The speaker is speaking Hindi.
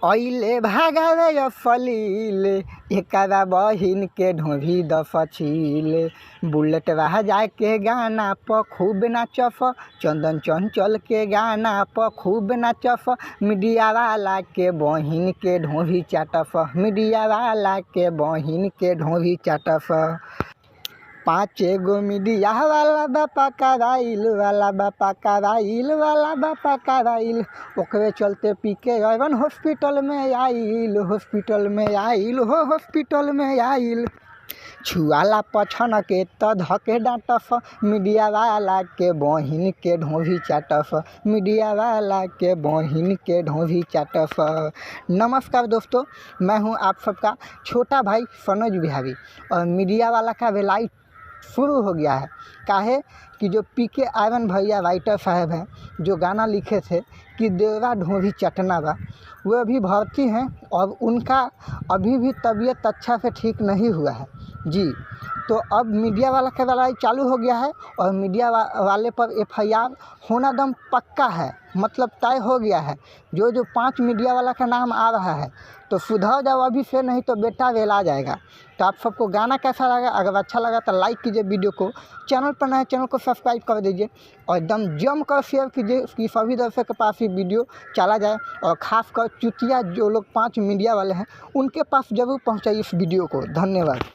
अइले भागावे अफलील एकरा बहिन के ढोभी दफछील। बुलेट राजा के गाना प खूब नाचफ, चंदन चंचल के गाना प खूब नाचफ। मीडिया वाला के बहिन के ढोभी चाटफ, मीडिया वाला के बहिन के ढोभी चाटफ। 5 गो मीडिया वाला बापा कराइल वाला बापा कराइल वाला बापा कराइल। ओकरे चलते पीके अवन हॉस्पिटल में आइल, हॉस्पिटल में आइल हो हॉस्पिटल में आइल। छुआला पछन के त धके डांटफ, मीडिया वाला के बहिन के ढोभी चाटफ, मीडिया वाला के बहिन के ढोभी चाटफ। नमस्कार दोस्तों, मैं हूं आप सबका छोटा भाई सनोज बिहारी और मीडिया वाला का वेलाइट शुरू हो गया है। काहे कि जो पीके आर्यन भैया राइटर साहब हैं, जो गाना लिखे थे कि देवरा ढोभी चटना बा, वो अभी भर्ती हैं और उनका अभी भी तबीयत अच्छा से ठीक नहीं हुआ है जी। तो अब मीडिया वाला का लड़ाई चालू हो गया है और मीडिया वाले पर FIR होना दम पक्का है, मतलब तय हो गया है। जो 5 मीडिया वाला का नाम आ रहा है तो सुधर जाओ अभी से, नहीं तो बेटा वेला जाएगा। तो आप सबको गाना कैसा लगा? अगर अच्छा लगा तो लाइक कीजिए वीडियो को, चैनल पर नए चैनल को सब्सक्राइब कर दीजिए और एकदम जम कर शेयर कीजिए कि सभी दर्शक के पास ये वीडियो चला जाए। और ख़ासकर चुतिया जो लोग 5 मीडिया वाले हैं उनके पास ज़रूर पहुँचाइए इस वीडियो को। धन्यवाद।